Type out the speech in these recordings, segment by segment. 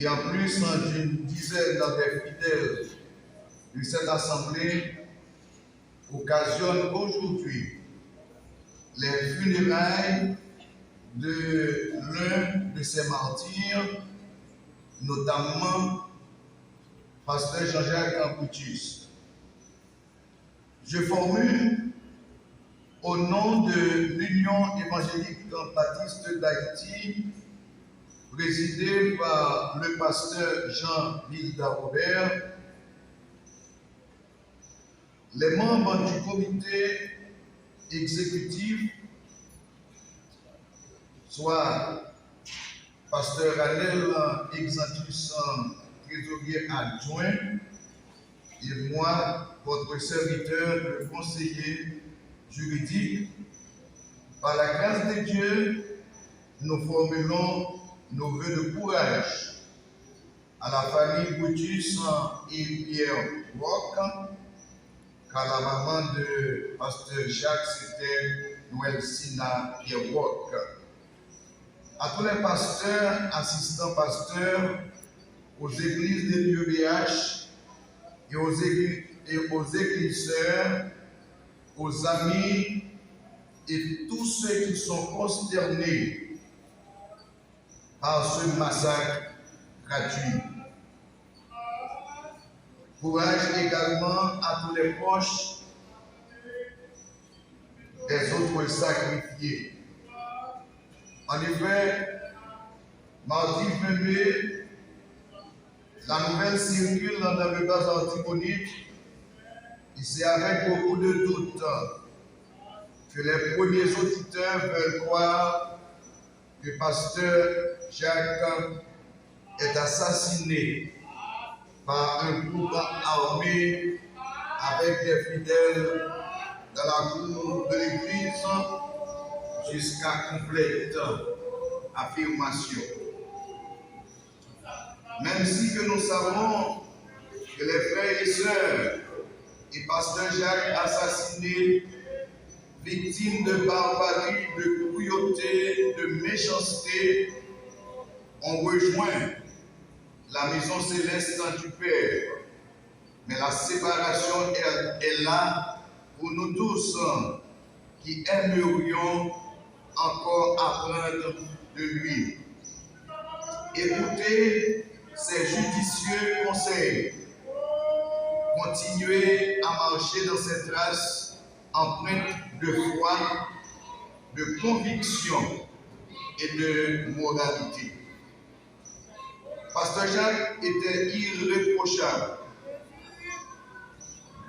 Et en plus d'une dizaine des fidèles de cette assemblée occasionnent aujourd'hui les funérailles de l'un de ces martyrs, notamment Pasteur Jean-Jacques Camputis. Je formule au nom de l'Union évangélique baptiste d'Haïti, présidée par le pasteur Jean-Vilda Robert, les membres du comité exécutif, soit pasteur Anel Exantus, trésorier adjoint, et moi, votre serviteur, le conseiller juridique. Par la grâce de Dieu, nous formulons nos vœux de courage à la famille Brutus et Pierre Roch, car la maman de pasteur Jacques, c'était Noël-Sina Pierre Roch. À tous les pasteurs, assistants pasteurs, aux églises de l'UEBH et aux églisseurs, aux amis et tous ceux qui sont consternés par ce massacre gratuit. Courage également à tous les proches des autres sacrifiés. En effet, mardi 20 mai, la nouvelle circule dans le bas Artibonite et c'est avec beaucoup de doutes que les premiers auditeurs veulent croire que pasteur Jacques est assassiné par un groupe armé avec des fidèles dans la cour de l'église jusqu'à complète affirmation. Même si que nous savons que les frères et sœurs et pasteur Jacques assassinés, victimes de barbarie, de cruauté, de méchanceté, ont rejoint la maison céleste du Père. Mais la séparation est là pour nous tous qui aimerions encore apprendre de lui. Écoutez ces judicieux conseils. Continuez à marcher dans ces traces empreintes de foi, de conviction et de moralité. Pasteur Jacques était irréprochable.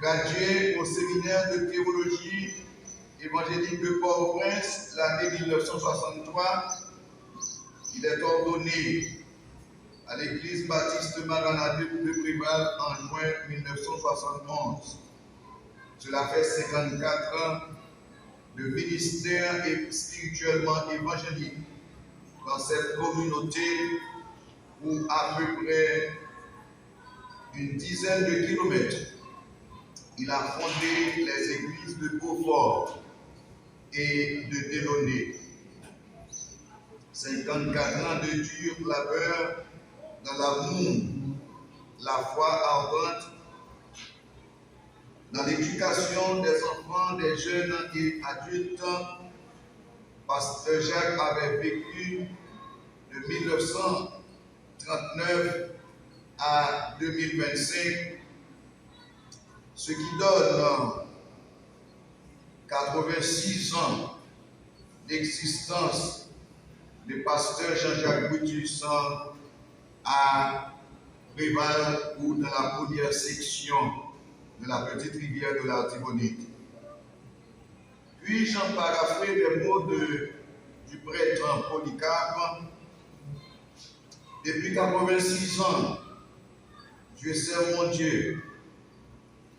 Gradué au séminaire de théologie évangélique de Port-au-Prince l'année 1963, il est ordonné à l'église baptiste Maranatha de Préval en juin 1971. Cela fait 54 ans de ministère et spirituellement évangélique dans cette communauté où à peu près une dizaine de kilomètres, il a fondé les églises de Beaufort et de Delaunay. 54 ans de dur labeur dans l'amour, la foi ardente, dans l'éducation des enfants, des jeunes et adultes. Pasteur Jacques avait vécu de 1939 à 2025, ce qui donne 86 ans d'existence de pasteur Jean-Jacques Brutus à Préval ou dans la première section de la petite rivière de l'Artibonite. Puis-je paraphrer les mots du prêtre Polycarpe? Depuis 86 ans, je sers mon Dieu.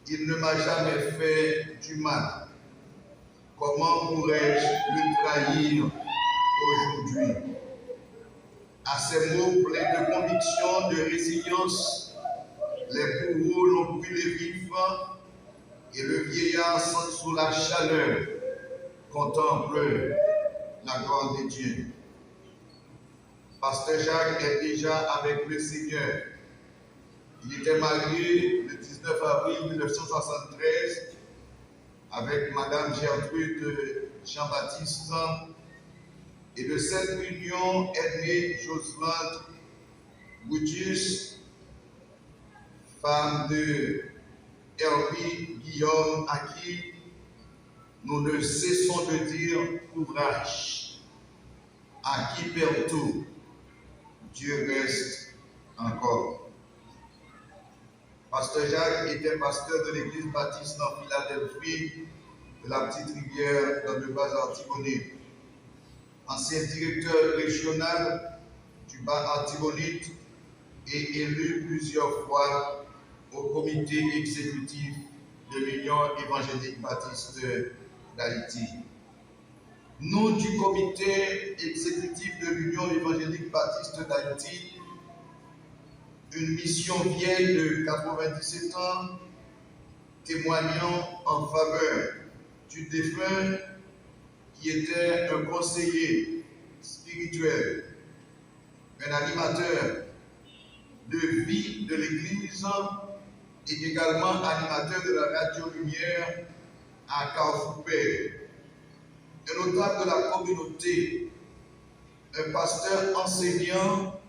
Il ne m'a jamais fait du mal. Comment pourrais-je le trahir aujourd'hui? À ces mots pleins de conviction, de résilience, les bourreaux l'ont brûlé vif et le vieillard sous la chaleur contemple la gloire de Dieu. Pasteur Jacques est déjà avec le Seigneur. Il était marié le 19 avril 1973 avec Madame Gertrude Jean-Baptiste, et de cette union est née Joseph Boutius, femme de Herbie Guillaume, à qui nous ne cessons de dire courage, à qui perd tout, Dieu reste encore. Pasteur Jacques était pasteur de l'église baptiste en Philadelphie, de la Petite Rivière, dans le Bas-Artibonite. Ancien directeur régional du Bas-Artibonite et élu plusieurs fois au comité exécutif de l'Union évangélique baptiste d'Haïti. Nous, du comité exécutif de l'Union évangélique baptiste d'Haïti, une mission vieille de 97 ans, témoignant en faveur du défunt qui était un conseiller spirituel, un animateur de vie de l'Église et également animateur de la Radio Lumière à Carrefour-Père, un notable de la communauté, un pasteur enseignant,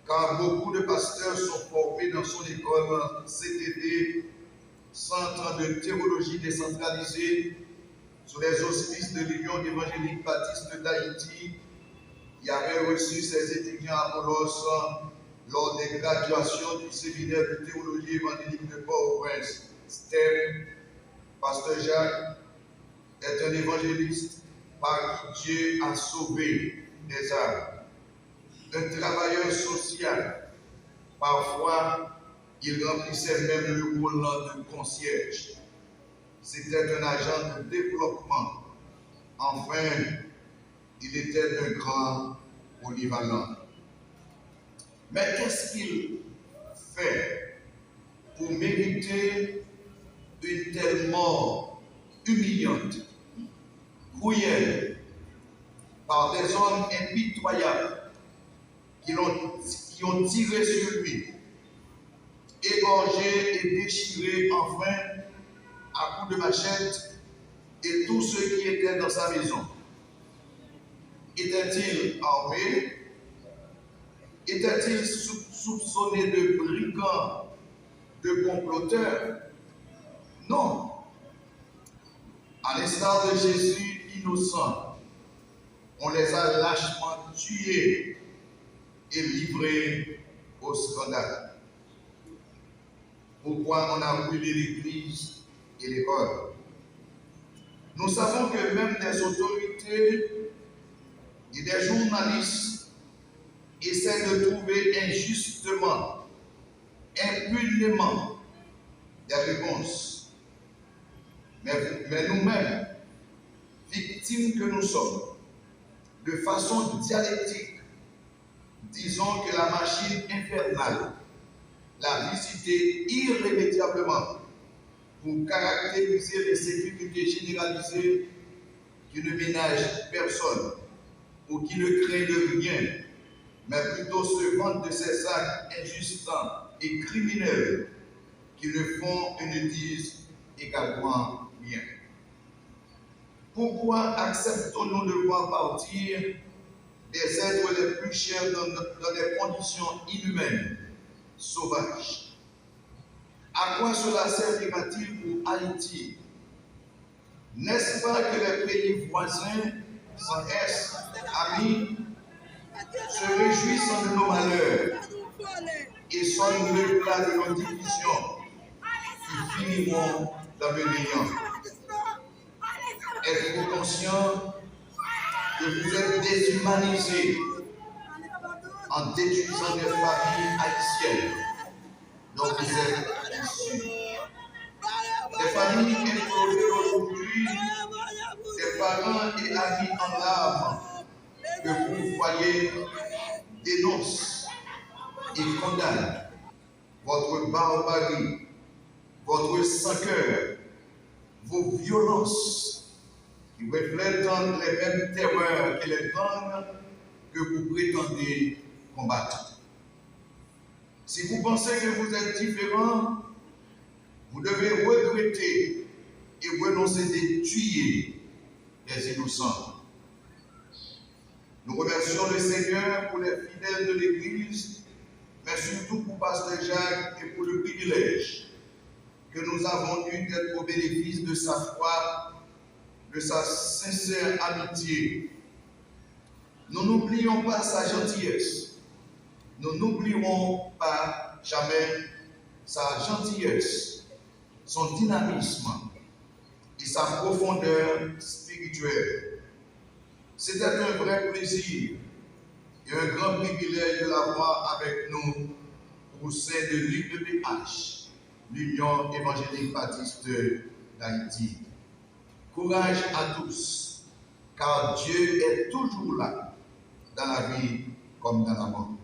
car beaucoup de pasteurs sont formés dans son école CTD, Centre de théologie décentralisée, sous les auspices de l'Union évangélique baptiste d'Haïti, qui avait reçu ses étudiants à Apollos lors des graduations du séminaire de théologie évangélique de Port-au-Prince. STEM, Pasteur Jacques est un évangéliste par qui Dieu a sauvé des âmes. Un travailleur social, parfois il remplissait même le rôle de concierge. C'était un agent de développement. Enfin, il était un grand polyvalent. Mais qu'est-ce qu'il fait pour mériter une telle mort humiliante, cruelle, par des hommes impitoyables qui ont tiré sur lui, égorgé et déchiré enfin à coups de machette et tous ceux qui étaient dans sa maison? Était-il armé? Était-il soupçonné de brigands, de comploteurs? Non. À l'instar de Jésus innocent, on les a lâchement tués et livrés au scandale. Pourquoi on a brûlé l'église et l'école? Nous savons que même des autorités et des journalistes essaient de trouver injustement, impunément des réponses. Mais nous-mêmes, victimes que nous sommes, de façon dialectique, disons que la machine infernale l'a visité irrémédiablement pour caractériser l'insécurité généralisée qui ne ménage personne ou qui ne crée de rien, mais plutôt se vante de ces actes injustants et criminels qui ne font et ne disent également rien. Pourquoi acceptons-nous de voir partir des êtres les plus chers dans des conditions inhumaines, sauvages? À quoi cela servira-t-il pour Haïti? N'est-ce pas que les pays voisins, sans S, amis, se réjouissent de nos malheurs et sont le plat de nos divisions qui finiront dans le néant? Êtes-vous conscient que vous êtes déshumanisés en détruisant des familles haïtiennes dont vous êtes issus? Des familles implorées aujourd'hui, des parents et amis en larmes que vous voyez dénoncent et condamnent votre barbarie, votre sans-cœur, vos violences qui reflètent les mêmes terreurs et les gangs que vous prétendez combattre. Si vous pensez que vous êtes différent, vous devez regretter et renoncer de tuer les innocents. Nous remercions le Seigneur pour les fidèles de l'Église, mais surtout pour Pasteur Jacques et pour le privilège que nous avons eu d'être au bénéfice de sa foi, de sa sincère amitié. Nous n'oublions pas sa gentillesse. Nous n'oublierons pas jamais sa gentillesse, son dynamisme et sa profondeur spirituelle. C'était un vrai plaisir et un grand privilège de l'avoir avec nous au sein de l'UEBH, l'Union évangélique baptiste d'Haïti. Courage à tous, car Dieu est toujours là, dans la vie comme dans la mort.